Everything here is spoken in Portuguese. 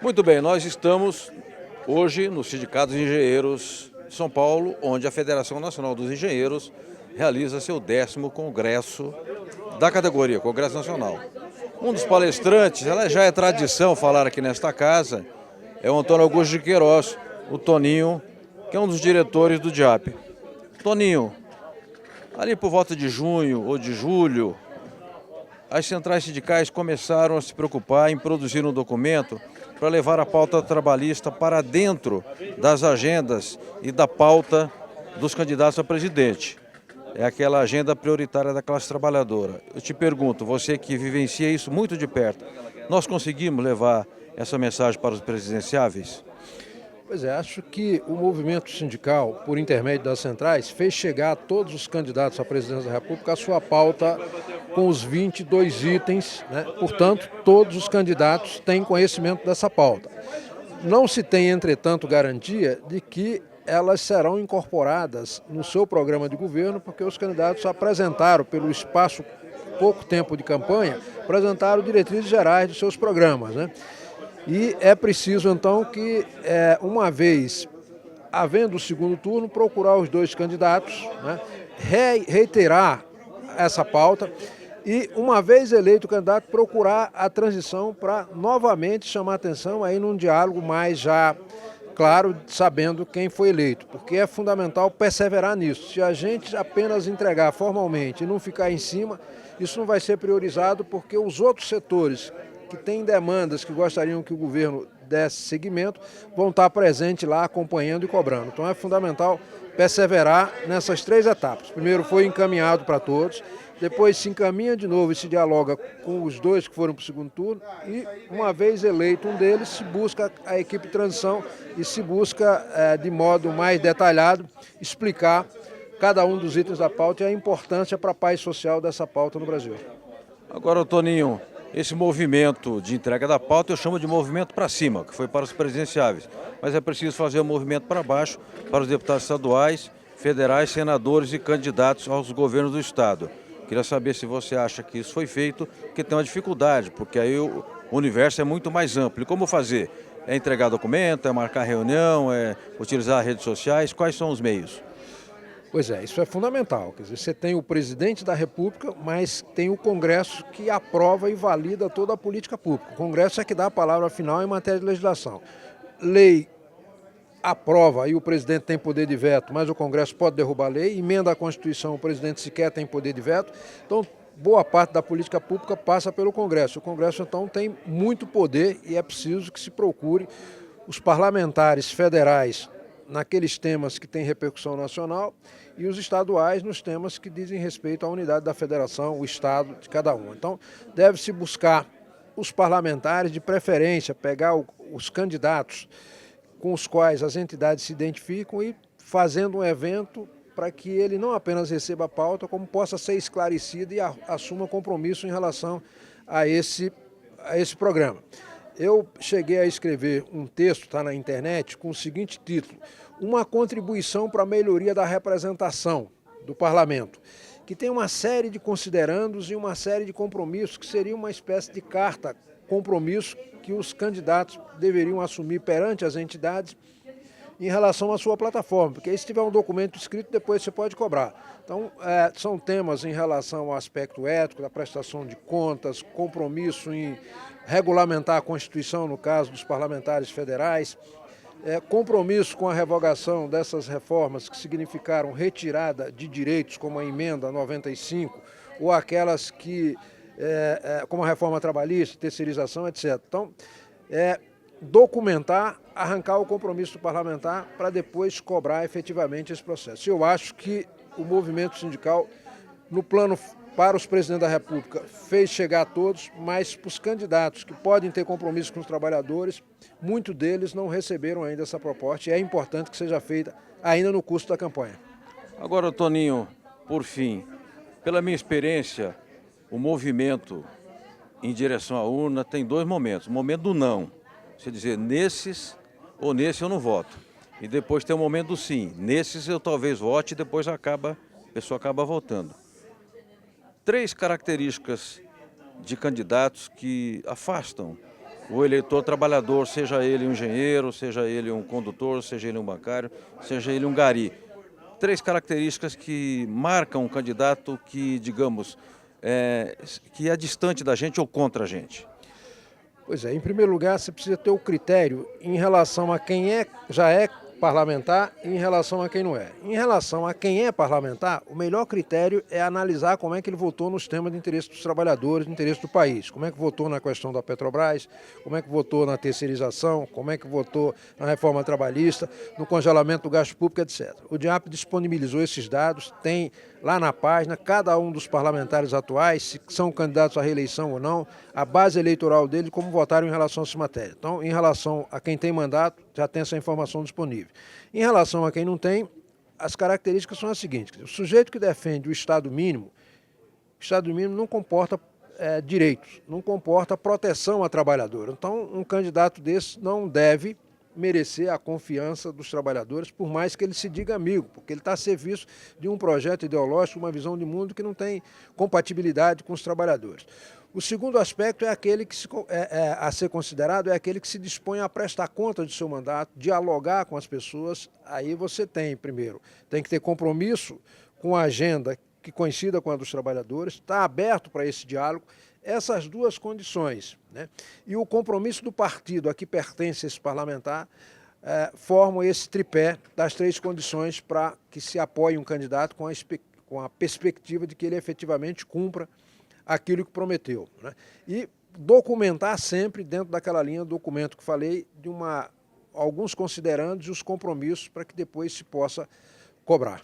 Muito bem, nós estamos hoje no Sindicato dos Engenheiros de São Paulo, onde a Federação Nacional dos Engenheiros realiza seu 10º congresso da categoria, Congresso Nacional. Um dos palestrantes, ela já é tradição falar aqui nesta casa, é o Antônio Augusto de Queiroz, o Toninho, que é um dos diretores do DIAP. Toninho, ali por volta de junho ou de julho, as centrais sindicais começaram a se preocupar em produzir um documento para levar a pauta trabalhista para dentro das agendas e da pauta dos candidatos a presidente. É aquela agenda prioritária da classe trabalhadora. Eu te pergunto, você que vivencia isso muito de perto, nós conseguimos levar essa mensagem para os presidenciáveis? Pois é, acho que o movimento sindical, por intermédio das centrais, fez chegar a todos os candidatos à presidência da República a sua pauta com os 22 itens, né? Portanto, todos os candidatos têm conhecimento dessa pauta. Não se tem, entretanto, garantia de que elas serão incorporadas no seu programa de governo, porque os candidatos apresentaram, pelo espaço pouco tempo de campanha, apresentaram diretrizes gerais dos seus programas, né? E é preciso, então, que, uma vez havendo o segundo turno, procurar os dois candidatos, né, reiterar essa pauta e, uma vez eleito o candidato, procurar a transição para novamente chamar atenção aí num diálogo mais já claro, sabendo quem foi eleito, porque é fundamental perseverar nisso. Se a gente apenas entregar formalmente e não ficar em cima, isso não vai ser priorizado, porque os outros setores que têm demandas que gostariam que o governo desse seguimento, vão estar presentes lá acompanhando e cobrando. Então é fundamental perseverar nessas 3 etapas. Primeiro foi encaminhado para todos, depois se encaminha de novo e se dialoga com os 2 que foram para o segundo turno e, uma vez eleito um deles, se busca a equipe de transição e se busca, de modo mais detalhado, explicar cada um dos itens da pauta e a importância para a paz social dessa pauta no Brasil. Agora, Toninho, esse movimento de entrega da pauta eu chamo de movimento para cima, que foi para os presidenciáveis. Mas é preciso fazer o movimento para baixo, para os deputados estaduais, federais, senadores e candidatos aos governos do Estado. Queria saber se você acha que isso foi feito, porque tem uma dificuldade, porque aí o universo é muito mais amplo. E como fazer? É entregar documento, é marcar reunião, é utilizar redes sociais? Quais são os meios? Pois é, isso é fundamental. Quer dizer, você tem o presidente da República, mas tem o Congresso que aprova e valida toda a política pública. O Congresso é que dá a palavra final em matéria de legislação. Lei aprova e o presidente tem poder de veto, mas o Congresso pode derrubar a lei, emenda a Constituição, o presidente sequer tem poder de veto. Então, boa parte da política pública passa pelo Congresso. O Congresso, então, tem muito poder e é preciso que se procure os parlamentares federais naqueles temas que têm repercussão nacional e os estaduais nos temas que dizem respeito à unidade da federação, o estado de cada um. Então, deve-se buscar os parlamentares, de preferência, pegar os candidatos com os quais as entidades se identificam e fazendo um evento para que ele não apenas receba a pauta, como possa ser esclarecido e assuma compromisso em relação a esse programa. Eu cheguei a escrever um texto, está na internet, com o seguinte título: uma contribuição para a melhoria da representação do parlamento, que tem uma série de considerandos e uma série de compromissos, que seria uma espécie de carta compromisso que os candidatos deveriam assumir perante as entidades em relação à sua plataforma, porque aí, se tiver um documento escrito, depois você pode cobrar. Então, são temas em relação ao aspecto ético, da prestação de contas, compromisso em regulamentar a Constituição, no caso dos parlamentares federais, compromisso com a revogação dessas reformas que significaram retirada de direitos, como a emenda 95, ou aquelas que, como a reforma trabalhista, terceirização, etc. Então, documentar, arrancar o compromisso do parlamentar para depois cobrar efetivamente esse processo. Eu acho que o movimento sindical, no plano para os presidentes da República, fez chegar a todos, mas para os candidatos que podem ter compromisso com os trabalhadores, muitos deles não receberam ainda essa proposta e é importante que seja feita ainda no curso da campanha. Agora, Toninho, por fim, pela minha experiência, o movimento em direção à urna tem 2 momentos. O momento do não, você dizer, nesses ou nesse eu não voto. E depois tem o momento do sim. Nesses eu talvez vote e depois a pessoa acaba votando. três características de candidatos que afastam o eleitor trabalhador, seja ele um engenheiro, seja ele um condutor, seja ele um bancário, seja ele um gari. Três características que marcam um candidato que, digamos, que é distante da gente ou contra a gente. Pois é, em primeiro lugar, você precisa ter o critério em relação a quem já é parlamentar e em relação a quem não é. Em relação a quem é parlamentar, o melhor critério é analisar como é que ele votou nos temas de interesse dos trabalhadores, de interesse do país. Como é que votou na questão da Petrobras, como é que votou na terceirização, como é que votou na reforma trabalhista, no congelamento do gasto público, etc. O DIAP disponibilizou esses dados, tem lá na página cada um dos parlamentares atuais, se são candidatos à reeleição ou não, a base eleitoral deles, como votaram em relação a essa matéria. Então, em relação a quem tem mandato, já tem essa informação disponível. Em relação a quem não tem, as características são as seguintes: o sujeito que defende o Estado mínimo não comporta direitos, não comporta proteção a trabalhador. Então, um candidato desse não deve merecer a confiança dos trabalhadores, por mais que ele se diga amigo, porque ele está a serviço de um projeto ideológico, uma visão de mundo que não tem compatibilidade com os trabalhadores. O segundo aspecto é aquele que a ser considerado, é aquele que se dispõe a prestar conta de seu mandato, dialogar com as pessoas. Aí você tem, primeiro, tem que ter compromisso com a agenda que coincida com a dos trabalhadores, está aberto para esse diálogo. Essas duas condições, né? E o compromisso do partido a que pertence esse parlamentar formam esse tripé das três condições para que se apoie um candidato com a perspectiva de que ele efetivamente cumpra aquilo que prometeu, né? E documentar sempre dentro daquela linha do documento que falei, de alguns considerandos e os compromissos para que depois se possa cobrar.